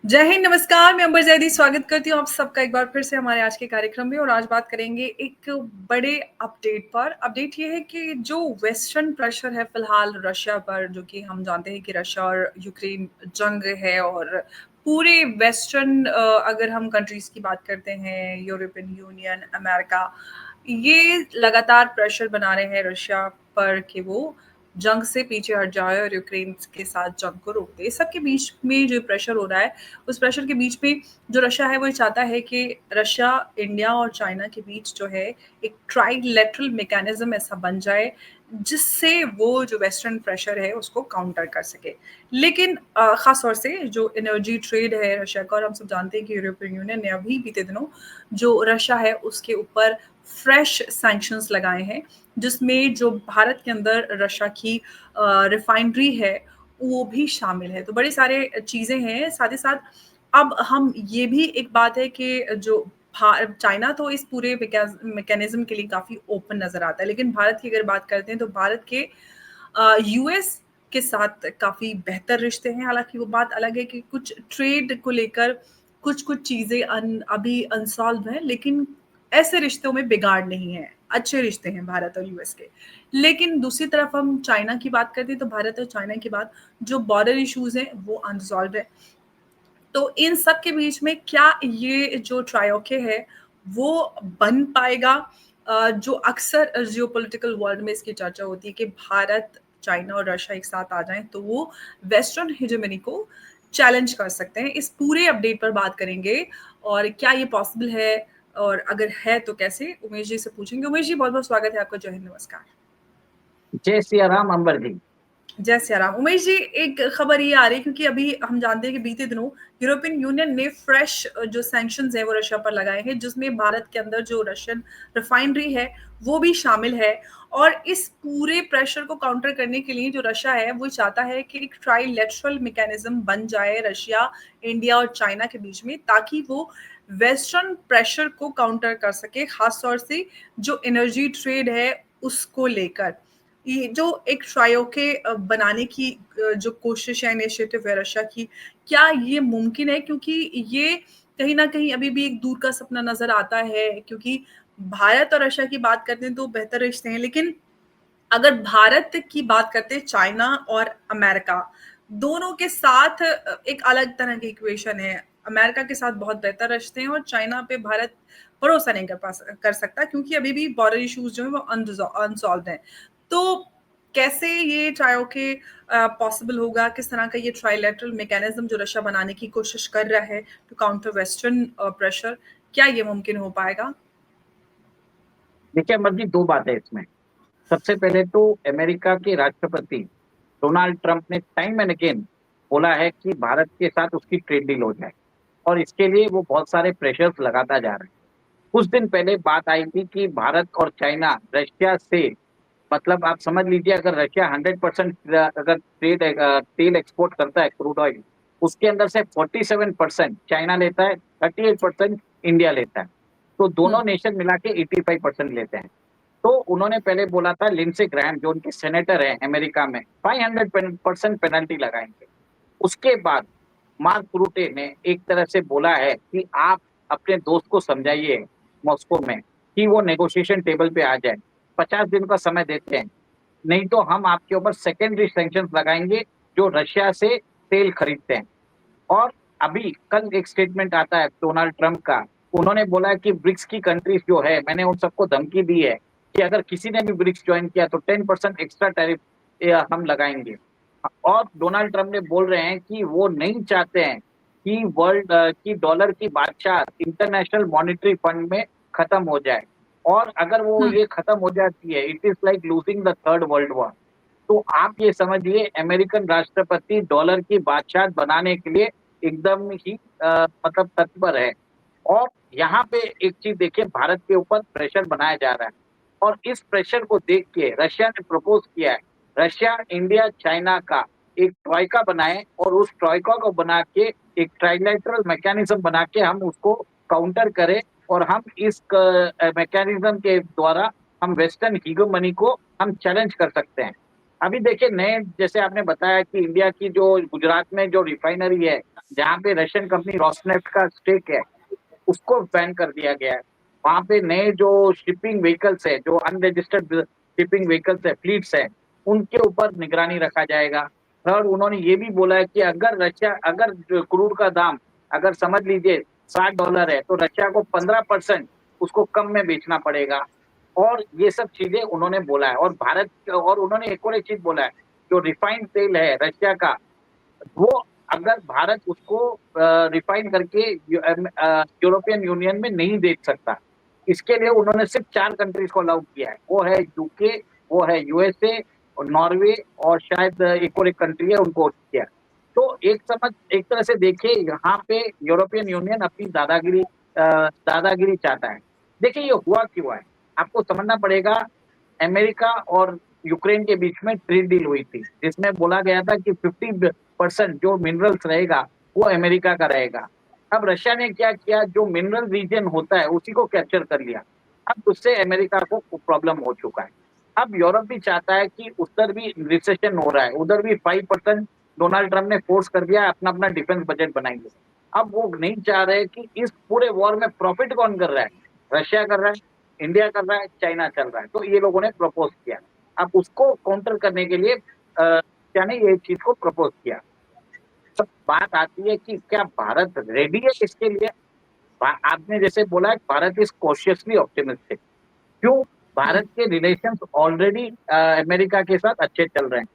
जय हिंद, नमस्कार। मैं अंबर जैदी स्वागत करती हूँ आप सबका एक बार फिर से हमारे आज के कार्यक्रम में। और आज बात करेंगे एक बड़े अपडेट पर। अपडेट ये है कि जो वेस्टर्न प्रेशर है फिलहाल रशिया पर, जो कि हम जानते हैं कि रशिया और यूक्रेन जंग है, और पूरे वेस्टर्न अगर हम कंट्रीज की बात करते हैं, यूरोपियन यूनियन, अमेरिका, ये लगातार प्रेशर बना रहे हैं रशिया पर कि वो जंग से पीछे हट जाए और यूक्रेन के साथ जंग को रोक दे। इस सब के बीच में जो प्रेशर हो रहा है, उस प्रेशर के बीच में जो रशिया है वो ये चाहता है कि रशिया, इंडिया और चाइना के बीच जो है एक ट्राइलेटरल मैकेनिज्म ऐसा बन जाए जिससे वो जो वेस्टर्न प्रेशर है उसको काउंटर कर सके। लेकिन खास तौर से जो एनर्जी ट्रेड है रशिया का, और हम सब जानते हैं कि यूरोपियन यूनियन ने अभी बीते दिनों जो रशिया है उसके ऊपर फ्रेश सैंक्शंस लगाए हैं, जिसमें जो भारत के अंदर रशिया की रिफाइनरी है वो भी शामिल है। तो बड़े सारे चीज़ें हैं। साथ ही साथ अब हम ये भी एक बात है कि जो चाइना तो इस पूरे मैकेनिज्म के लिए काफ़ी ओपन नज़र आता है, लेकिन भारत की अगर बात करते हैं तो भारत के यूएस के साथ काफ़ी बेहतर रिश्ते हैं। हालाँकि वो बात अलग है कि कुछ ट्रेड को लेकर कुछ-कुछ चीज़ें अभी अनसॉल्व्ड हैं, लेकिन ऐसे रिश्तों में बिगाड़ नहीं है। अच्छे रिश्ते हैं भारत और यूएस के। लेकिन दूसरी तरफ हम चाइना की बात करते हैं तो भारत और चाइना की बात, जो बॉर्डर इश्यूज़ हैं वो अनरिज़ॉल्व्ड है। तो इन सब के बीच में क्या ये जो ट्रायोके है वो बन पाएगा? जो अक्सर जियोपॉलिटिकल वर्ल्ड में इसकी चर्चा होती है कि भारत, चाइना और रशिया एक साथ आ जाएं तो वो वेस्टर्न हेजेमनी को चैलेंज कर सकते हैं। इस पूरे अपडेट पर बात करेंगे और क्या ये पॉसिबल है, और अगर है तो कैसे, उमेश जी से पूछेंगे। उमेश जी, बहुत बहुत स्वागत है आपका। जय हिंद, नमस्कार। जय सिया राम अंबर जी। जय सिया राम। उमेश जी, एक खबर ये आ रही है क्योंकि अभी हम जानते हैं कि बीते दिनों यूरोपियन यूनियन ने फ्रेश जो सैंक्शंस है वो रशिया पर लगाए हैं, जिसमें भारत के अंदर जो रशियन रिफाइनरी है वो भी शामिल है। और इस पूरे प्रेशर को काउंटर करने के लिए जो रशिया है वो चाहता है कि एक ट्राइलेटरल मैकेनिज्म बन जाए रशिया, इंडिया और चाइना के बीच में, ताकि वो वेस्टर्न प्रेशर को काउंटर कर सके, खासतौर से जो एनर्जी ट्रेड है उसको लेकर। ये जो एक ट्रायोके बनाने की जो कोशिश है, इनिशिएटिव है रशिया की, क्या ये मुमकिन है? क्योंकि ये कहीं न कहीं अभी भी एक दूर का सपना नज़र आता है, क्योंकि भारत और रशिया की बात करते हैं तो बेहतर रिश्ते हैं, लेकिन अगर भारत की बात करते हैं, चाइना और अमेरिका, दोनों के साथ एक अलग तरह की इक्वेशन है। अमेरिका के साथ बहुत बेहतर रिश्ते हैं और चाइना पे भारत भरोसा नहीं कर सकता, क्योंकि अभी भी बॉर्डर इश्यूज़ जो हैं वो अनसॉल्व्ड हैं। तो कैसे ये ट्रायोके पॉसिबल होगा? किस तरह का ये ट्राइलेटरल मैकेनिज्म जो रशिया बनाने की कोशिश कर रहा है टू काउंटर वेस्टर्न प्रेशर, क्या ये मुमकिन हो पाएगा? देखिए अमर जी, दो बातें इसमें। सबसे पहले तो अमेरिका के राष्ट्रपति डोनाल्ड ट्रंप ने टाइम एंड अगेन बोला है कि भारत के साथ उसकी ट्रेड डील हो जाए, और इसके लिए वो बहुत सारे प्रेशर्स लगाता जा रहे हैं। कुछ दिन पहले बात आई थी कि भारत और चाइना रशिया से, मतलब आप समझ लीजिए, अगर रशिया 100% अगर तेल एक्सपोर्ट करता है, क्रूड ऑयल, उसके अंदर से 47% चाइना लेता है, 38% इंडिया लेता है। तो हुँ, दोनों नेशन मिला के 85% लेते हैं। तो उन्होंने पहले बोला था, लिंडसे ग्रैहम जो उनके सेनेटर हैं अमेरिका में, 500% पेनल्टी लगाएंगे। उसके बाद मार्क रूटे ने एक तरह से बोला है कि आप अपने दोस्त को समझाइए मॉस्को में कि वो नेगोशिएशन टेबल पे आ जाए, 50 दिन का समय देते हैं, नहीं तो हम आपके ऊपर सेकेंडरी सैंक्शंस लगाएंगे जो रशिया से तेल खरीदते हैं। और अभी कल एक स्टेटमेंट आता है डोनाल्ड ट्रंप का। उन्होंने बोला है कि ब्रिक्स की कंट्रीज जो है, मैंने उन सबको धमकी दी है कि अगर किसी ने भी ब्रिक्स ज्वाइन किया तो 10% एक्स्ट्रा टैरिफ हम लगाएंगे। और डोनाल्ड ट्रंप ने बोल रहे हैं कि वो नहीं चाहते हैं कि वर्ल्ड की डॉलर की बादशाह इंटरनेशनल मॉनेटरी फंड में खत्म हो जाए। और अगर वो हुँ। ये खत्म हो जाती है, it is like losing the third world war. तो आप ये समझिए, अमेरिकन राष्ट्रपति डॉलर की बादशाह बनाने के लिए एकदम ही मतलब तत्पर है। और यहाँ पे एक चीज देखिए, भारत के ऊपर प्रेशर बनाया जा रहा है, और इस प्रेशर को देख के रशिया ने प्रपोज किया है, रशिया, इंडिया, चाइना का एक ट्रॉइका बनाए, और उस ट्रॉइका को बना के एक ट्राइलेटरल मैकेनिज्म बना के हम उसको काउंटर करें, और हम इस मैकेनिज्म के द्वारा हम वेस्टर्न हीगोमनी को हम चैलेंज कर सकते हैं। अभी देखिए नए, जैसे आपने बताया कि इंडिया की जो गुजरात में जो रिफाइनरी है, जहाँ पे रशियन कंपनी रॉसनेफ्ट का स्टेक है, उसको बैन कर दिया गया है। वहाँ पे नए जो शिपिंग व्हीकल्स है, जो अनरजिस्टर्ड शिपिंग व्हीकल्स है, फ्लीट्स है, उनके ऊपर निगरानी रखा जाएगा। और उन्होंने ये भी बोला है कि अगर रशिया, अगर क्रूड का दाम अगर समझ लीजिए $60 है, तो रशिया को 15% उसको कम में बेचना पड़ेगा। और ये सब चीजें उन्होंने बोला है। और भारत, और उन्होंने एक और एक चीज बोला है, जो रिफाइंड तेल है रशिया का, वो अगर भारत उसको रिफाइन करके यूरोपियन यूनियन में नहीं बेच सकता, इसके लिए उन्होंने सिर्फ 4 कंट्रीज को अलाउ किया है। वो है यूके, वो है यूएसए और नॉर्वे, और शायद एक और एक कंट्री है, उनको किया है। तो एक तरह से देखिए, यहाँ पे यूरोपियन यूनियन अपनी दादागिरी चाहता है। देखिए ये हुआ क्यों है, आपको समझना पड़ेगा। अमेरिका और यूक्रेन के बीच में ट्रेड डील हुई थी, जिसमें बोला गया था कि 50% जो मिनरल्स रहेगा वो अमेरिका का रहेगा। अब रशिया ने क्या किया, जो मिनरल रीजन होता है उसी को कैप्चर कर लिया। अब उससे अमेरिका को प्रॉब्लम हो चुका है। अब यूरोप भी चाहता है कि उधर भी रिसेशन हो रहा है, उधर भी 5% डोनाल्ड ट्रंप ने फोर्स कर दिया है, अपना अपना डिफेंस बजट बनाएंगे। अब वो नहीं चाह रहे कि इस पूरे वॉर में प्रॉफिट कौन कर रहा है, रशिया कर रहा है, इंडिया कर रहा है, चाइना चल रहा है। तो ये लोगों ने प्रपोज किया। अब उसको काउंटर करने के लिए क्या ने ये चीज को प्रपोज किया। तो बात आती है कि क्या भारत रेडी है इसके लिए। आपने जैसे बोला, भारत इज कॉशियसली ऑप्टिमिस्टिक। क्यों? हुँ। भारत के रिलेशंस ऑलरेडी अमेरिका के साथ अच्छे चल रहे हैं,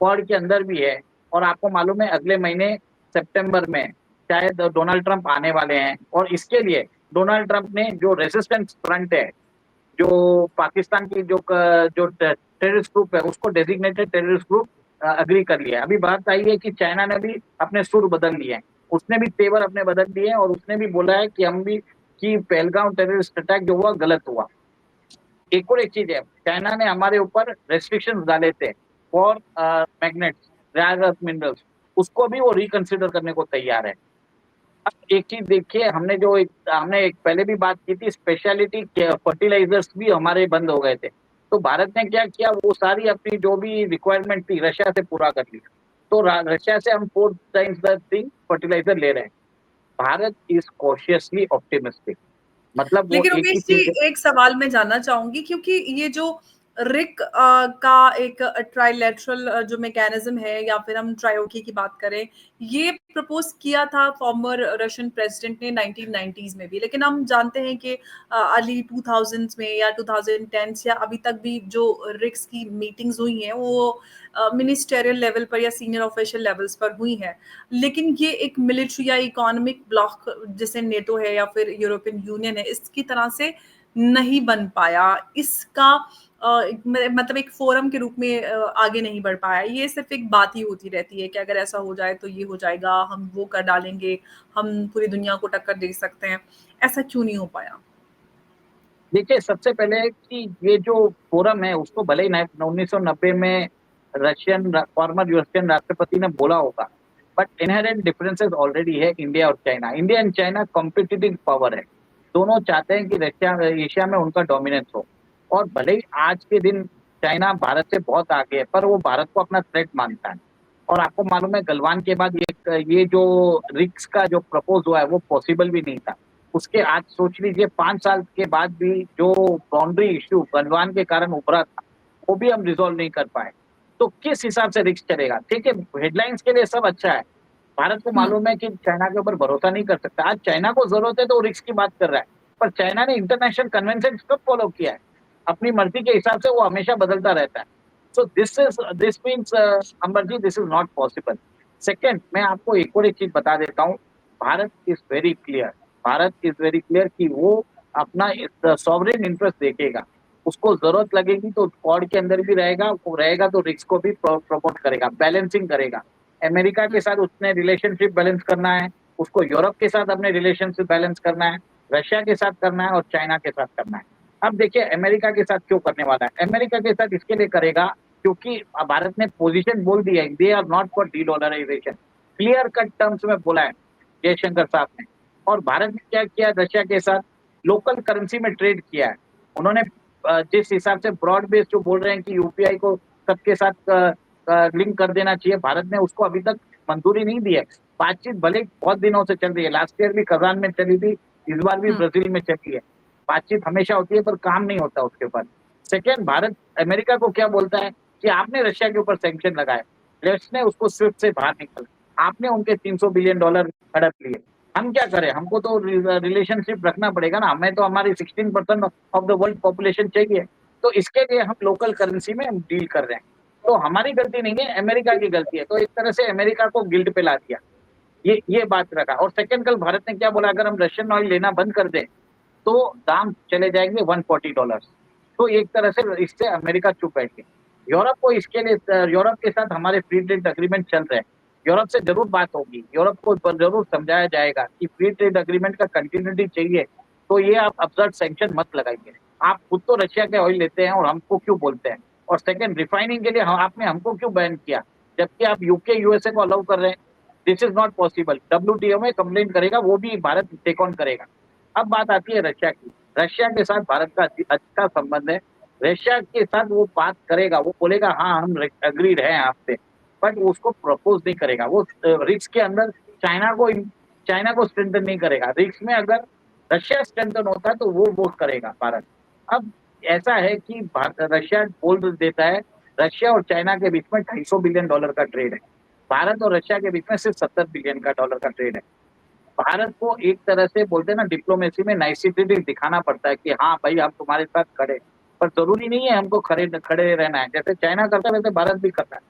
क्वाड के अंदर भी है। और आपको मालूम है अगले महीने सितंबर में शायद डोनाल्ड ट्रंप आने वाले हैं, और इसके लिए डोनाल्ड ट्रंप ने जो रेजिस्टेंस फ्रंट है, जो पाकिस्तान की जो टेररिस्ट ग्रुप है, उसको डेजिग्नेटेड टेररिस्ट ग्रुप अग्री कर लिया है। अभी बात आई है कि चाइना ने भी अपने सुर बदल लिए हैं, उसने भी तेवर अपने बदल दिए हैं, और उसने भी बोला है कि हम भी, कि पहलगांव टेररिस्ट अटैक जो हुआ गलत हुआ। एक और एक चीज है, चाइना ने हमारे ऊपर रेस्ट्रिक्शंस डाले थे for magnets, rare earth minerals, उसको भी वो रिकंसिडर करने को तैयार है। अब एक चीज देखिए, हमने एक पहले भी बात की थी, स्पेशलिटी फर्टिलाइजर्स भी हमारे बंद हो गए थे। तो भारत ने क्या किया, वो सारी अपनी जो भी रिक्वायरमेंट थी रशिया से पूरा कर ली। तो रशिया से हम 4 टाइम्स द थिंग फर्टिलाइजर ले रहे हैं। Bharat is cautiously optimistic. मतलब वो लेकिन एक ही रुपेश जी, चीज। एक सवाल मैं जानना चाहूंगी, क्योंकि ये जो रिक का एक ट्राइलेटरल जो मैकेनिज्म है, या फिर हम ट्रायोकी की बात करें, ये प्रपोज किया था फॉर्मर रशियन प्रेसिडेंट ने 1990s में भी। लेकिन हम जानते हैं कि अर्ली 2000s में या 2010s या अभी तक भी जो रिक्स की मीटिंग्स हुई हैं वो मिनिस्टेरियल लेवल पर या सीनियर ऑफिशियल लेवल्स पर हुई हैं। लेकिन ये एक मिलिट्री या इकोनॉमिक ब्लॉक जैसे नेटो है या फिर यूरोपियन यूनियन है, इसकी तरह से नहीं बन पाया। इसका मतलब एक फोरम के रूप में आगे नहीं बढ़ पाया। ये सिर्फ एक बात ही होती रहती है कि अगर ऐसा हो जाए तो ये हो जाएगा, हम वो कर डालेंगे, हम पूरी दुनिया को टक्कर दे सकते हैं। ऐसा क्यों नहीं हो पाया? देखिए सबसे पहले कि ये जो फोरम है, उसको भले ही 1990 में फॉर्मर यूएसएन राष्ट्रपति ने बोला होगा, बट इनहेरेंट डिफरेंसेस ऑलरेडी है इंडिया और China. India and China competitive power है, दोनों चाहते हैं कि रशिया एशिया में उनका डोमिनेंस हो। और भले ही आज के दिन चाइना भारत से बहुत आगे है, पर वो भारत को अपना थ्रेट मानता है। और आपको मालूम है गलवान के बाद ये जो रिक्स का जो प्रपोज हुआ है वो पॉसिबल भी नहीं था। उसके आज सोच लीजिए 5 साल के बाद भी जो बाउंड्री इश्यू गलवान के कारण उभरा था, वो भी हम रिजॉल्व नहीं कर पाए। तो किस हिसाब से रिस्क चलेगा? ठीक है, हेडलाइंस के लिए सब अच्छा है। भारत को हुँ। मालूम है कि चाइना के ऊपर भरोसा नहीं कर सकता। आज चाइना को जरूरत है तो वो रिस्क की बात कर रहा है, पर चाइना ने इंटरनेशनल कन्वेंशन कब फॉलो किया है? अपनी मर्जी के हिसाब से वो हमेशा बदलता रहता है। So this means Amber ji, this is not possible. Second, मैं आपको एक और एक चीज बता देता हूँ। Bharat is very clear, Bharat is very clear कि वो अपना सॉवरेन इंटरेस्ट देखेगा। उसको जरूरत लगेगी तो क्वाड के अंदर भी रहेगा, वो रहेगा तो रिस्क को भी प्रमोट करेगा, बैलेंसिंग करेगा। अमेरिका के साथ उसने रिलेशनशिप बैलेंस करना है, उसको यूरोप के साथ अपने रिलेशनशिप बैलेंस करना है, रशिया के साथ करना है और चाइना के साथ करना है। अब देखिए अमेरिका के साथ क्यों करने वाला है, अमेरिका के साथ इसके लिए करेगा क्योंकि भारत ने पोजीशन बोल दिया है, they are not for dedollarisation, clear cut terms में बोला है जयशंकर साहब ने। और भारत ने क्या किया, रशिया के साथ लोकल करेंसी में ट्रेड किया है। उन्होंने जिस हिसाब से ब्रॉड बेस जो बोल रहे हैं कि यूपीआई को सबके साथ लिंक कर देना चाहिए। भारत ने उसको अभी तक मंजूरी नहीं दी है। बातचीत भले बहुत दिनों से चल रही है, लास्ट ईयर भी कजान में चली थी, इस बार भी हुँ, ब्राजील में चली है। बातचीत हमेशा होती है पर काम नहीं होता उसके ऊपर। सेकेंड, भारत अमेरिका को क्या बोलता है कि आपने रशिया के ऊपर सैंक्शन लगाए, रश ने उसको स्विफ्ट से बाहर निकला, आपने उनके $300 बिलियन हड़प लिए। हम क्या करें? हमको तो रिलेशनशिप रखना पड़ेगा ना, हमें तो हमारी 16% ऑफ द वर्ल्ड पॉपुलेशन चाहिए। तो इसके लिए हम लोकल करेंसी में हम डील कर रहे हैं। तो हमारी गलती नहीं है, अमेरिका की गलती है। तो एक तरह से अमेरिका को गिल्ट पे ला दिया, ये बात रखा। और सेकंड, कल भारत ने क्या बोला, अगर हम रशियन ऑयल लेना बंद कर दें तो दाम चले जाएंगे $140। तो एक तरह से इससे अमेरिका चुप बैठ गया। यूरोप को इसके लिए, यूरोप के साथ हमारे फ्री ट्रेड एग्रीमेंट चल रहे हैं, यूरोप से जरूर बात होगी, यूरोप को जरूर समझाया जाएगा कि फ्री ट्रेड एग्रीमेंट का कंटिन्यूटी चाहिए। तो ये आप अब्सर्ड सैंक्शन मत लगाइए। आप खुद तो रशिया के ऑयल लेते हैं और हमको क्यों बोलते हैं? और सेकंड, रिफाइनिंग के लिए आपने हमको क्यों बैन किया, जबकि आप यूके यूएसए को अलाउ कर रहे हैं? This is not possible. WTO में कंप्लेन करेगा, वो भी भारत टेक ऑन करेगा। अब बात आती है रशिया की। रशिया के साथ भारत का अच्छा संबंध है। रशिया के साथ वो बात करेगा, वो बोलेगा हाँ हम अग्रीड हैं आपसे, बट उसको प्रपोज नहीं करेगा। वो रिक्स के अंदर चाइना को स्ट्रेंथन नहीं करेगा। रिक्स में अगर रशिया स्ट्रेंथन होता है तो वो करेगा भारत। अब ऐसा है कि रशिया बोल देता है, रशिया और चाइना के बीच में $250 बिलियन का ट्रेड है, भारत और रशिया के बीच में सिर्फ $70 बिलियन का ट्रेड है। भारत को एक तरह से बोलते हैं ना, डिप्लोमेसी में नाइसिटी दिखाना पड़ता है कि हाँ भाई हम तुम्हारे साथ खड़े, पर जरूरी नहीं है हमको खड़े खड़े रहना है। जैसे चाइना करता है वैसे भारत भी करता है।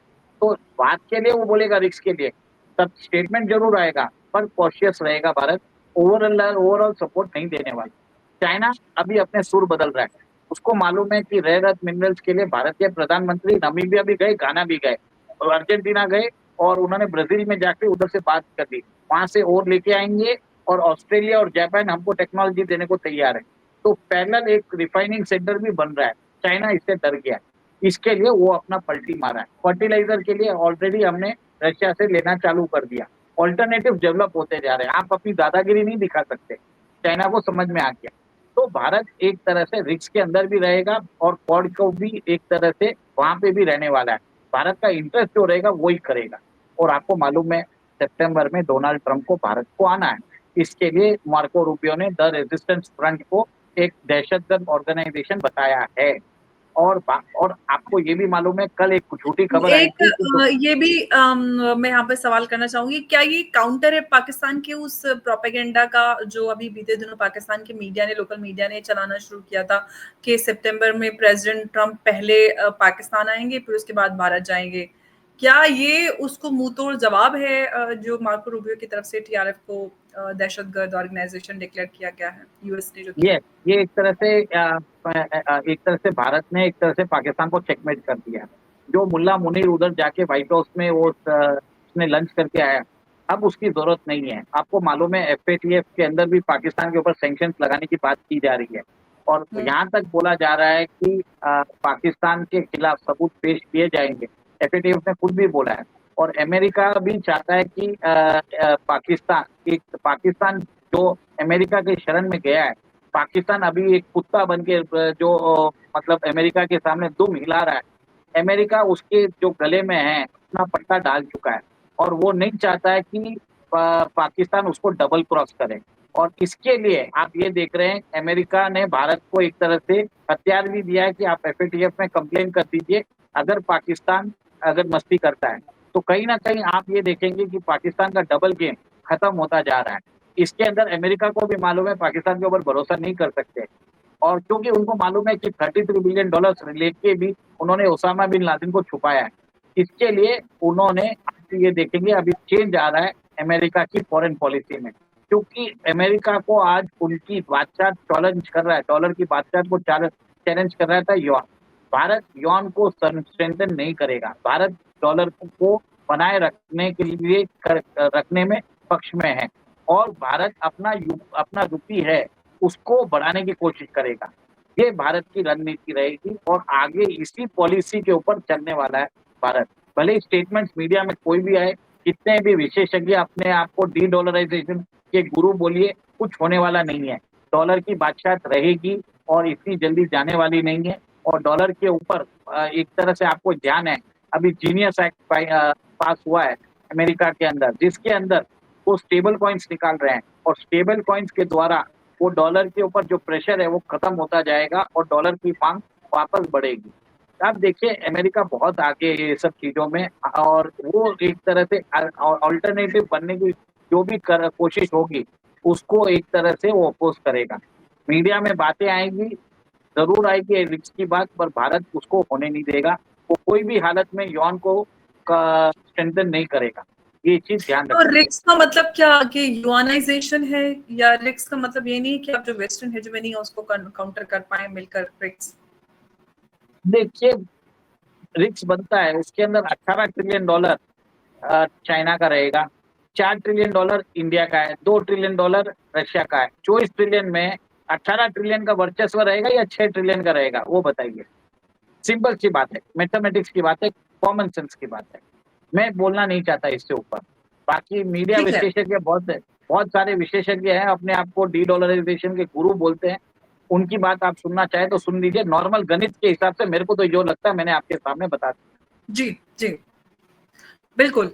तो बात के लिए वो बोलेगा, रिस्क के लिए तब स्टेटमेंट जरूर आएगा, पर कॉशियस रहेगा भारत। ओवरऑल सपोर्ट नहीं देने वाला। चाइना अभी अपने सुर बदल रहा है, उसको मालूम है कि रेयर अर्थ मिनरल्स के लिए भारतीय प्रधानमंत्री नामीबिया भी गए, गाना भी गए और अर्जेंटीना गए, और उन्होंने ब्राजील में जाके उधर से बात कर दी, वहां से और लेके आएंगे। और ऑस्ट्रेलिया और जापान हमको टेक्नोलॉजी देने को तैयार है। तो पैरेलल एक रिफाइनिंग सेंटर भी बन रहा है। चाइना इससे डर गया है, इसके लिए वो अपना पलटी मारा है। फर्टिलाइजर के लिए ऑलरेडी हमने रशिया से लेना चालू कर दिया। ऑल्टरनेटिव डेवलप होते जा रहे हैं, आप अपनी दादागिरी नहीं दिखा सकते। चाइना को समझ में आ गया। तो भारत एक तरह से रिस्क के अंदर भी रहेगा और क्वाड को भी एक तरह से वहां पे भी रहने वाला है। भारत का इंटरेस्ट जो रहेगा वही करेगा। और आपको मालूम है सितंबर में डोनाल्ड ट्रंप को भारत को आना है। इसके लिए मार्को रूबियो ने द रेजिस्टेंस फ्रंट को एक दहशतगर्द ऑर्गेनाइजेशन बताया है। और आपको ये भी मालूम है, कल एक झूठी खबर आई एक थी कि ये भी मैं यहाँ पे सवाल करना चाहूंगी, क्या ये काउंटर है पाकिस्तान के उस प्रोपेगेंडा का जो अभी बीते दिनों पाकिस्तान के मीडिया ने, लोकल मीडिया ने चलाना शुरू किया था कि सितंबर में प्रेसिडेंट ट्रंप पहले पाकिस्तान आएंगे फिर उसके बाद भारत जाएंगे? क्या ये उसको मुंह तोड़ जवाब है जो मार्को रूबियो की तरफ से टीआरएफ को दहशतगर्द ऑर्गेनाइजेशन डिक्लेयर किया गया है, यूएस ने जो किया? ये एक तरह से भारत ने एक तरह से पाकिस्तान को चेकमेट कर दिया। जो मुल्ला मुनीर उधर जाके व्हाइट हाउस में वो उसने लंच करके आया, अब उसकी जरूरत नहीं है। आपको मालूम है एफएटीएफ के अंदर भी पाकिस्तान के ऊपर सैंक्शंस लगाने की बात की जा रही है। और यहाँ तक बोला जा रहा है कि पाकिस्तान के खिलाफ सबूत पेश किए जाएंगे, एफएटीएफ ने खुद भी बोला है। और अमेरिका भी चाहता है कि पाकिस्तान जो अमेरिका के शरण में गया है, पाकिस्तान अभी एक कुत्ता बन के जो मतलब अमेरिका के सामने दुम हिला रहा है। अमेरिका उसके जो गले में है अपना पट्टा डाल चुका है, और वो नहीं चाहता है कि पाकिस्तान उसको डबल क्रॉस करे। और इसके लिए आप ये देख रहे हैं, अमेरिका ने भारत को एक तरह से हथियार भी दिया है कि आप एफएटीएफ में कंप्लेन कर दीजिए अगर पाकिस्तान अगर मस्ती करता है। तो कहीं ना कहीं आप ये देखेंगे कि पाकिस्तान का डबल गेम खत्म होता जा रहा है। इसके अंदर अमेरिका को भी मालूम है पाकिस्तान के ऊपर भरोसा नहीं कर सकते, और क्योंकि उनको मालूम है कि $33 बिलियन लेके भी उन्होंने ओसामा बिन लादेन को छुपाया है। इसके लिए उन्होंने, ये देखेंगे अभी चेंज आ रहा है अमेरिका की फॉरेन पॉलिसी में, क्योंकि अमेरिका को आज उनकी बादशाह चैलेंज कर रहा है, डॉलर की बादशाह को चैलेंज कर रहा था युआन। भारत युआन को स्ट्रेंथन नहीं करेगा, भारत डॉलर को बनाए रखने के लिए रखने में पक्ष में है, और भारत अपना रुपी है उसको बढ़ाने की कोशिश करेगा। ये भारत की रणनीति रहेगी और आगे इसी पॉलिसी के ऊपर चलने वाला है भारत। भले ही स्टेटमेंट्स मीडिया में कोई भी आए, कितने भी विशेषज्ञ अपने आप को डी डॉलराइजेशन के गुरु बोलिए, कुछ होने वाला नहीं है। डॉलर की बादशाह रहेगी और इतनी जल्दी जाने वाली नहीं है। और डॉलर के ऊपर एक तरह से आपको ध्यान है, अभी जीनियस एक्ट पास हुआ है अमेरिका के अंदर, जिसके अंदर वो स्टेबल कॉइन्स निकाल रहे हैं और स्टेबल कॉइन्स के द्वारा वो डॉलर के ऊपर जो प्रेशर है वो खत्म होता जाएगा और डॉलर की मांग वापस बढ़ेगी। आप देखिए अमेरिका बहुत आगे है ये सब चीजों में और वो एक तरह से अल्टरनेटिव बनने की जो भी कोशिश होगी उसको एक तरह से वो अपोज करेगा। मीडिया में बातें आएंगी, जरूर आएगी रिस्क की बात, पर भारत उसको होने नहीं देगा। वो कोई भी हालत में युआन को स्ट्रेंथन नहीं करेगा, ये चीज ध्यान तो रखिए। रिक्स का मतलब क्या कि यूआनाइजेशन है, या रिक्स का मतलब ये नहीं कि आप जो वेस्टर्न हेजेमनी है उसको काउंटर कर पाए मिलकर रिक्स? देखिए रिक्स बनता है, उसके अंदर $18 ट्रिलियन चाइना का रहेगा, $4 ट्रिलियन इंडिया का है, $2 ट्रिलियन रशिया का है। 24 ट्रिलियन में 18 ट्रिलियन का वर्चस्व रहेगा या 6 ट्रिलियन का रहेगा, वो बताइए। सिंपल सी बात है, मैथमेटिक्स की बात है, कॉमन सेंस की बात है। मैं बोलना नहीं चाहता इससे ऊपर। बाकी मीडिया ठीक है। विशेषज्ञ बहुत सारे विशेषज्ञ हैं, अपने आप को डी-डॉलराइजेशन के गुरु बोलते हैं। उनकी बात आप सुनना चाहे तो सुन लीजिए। नॉर्मल गणित के हिसाब से मेरे को तो जो लगता है मैंने आपके सामने बता दिया। जी, जी। बिल्कुल।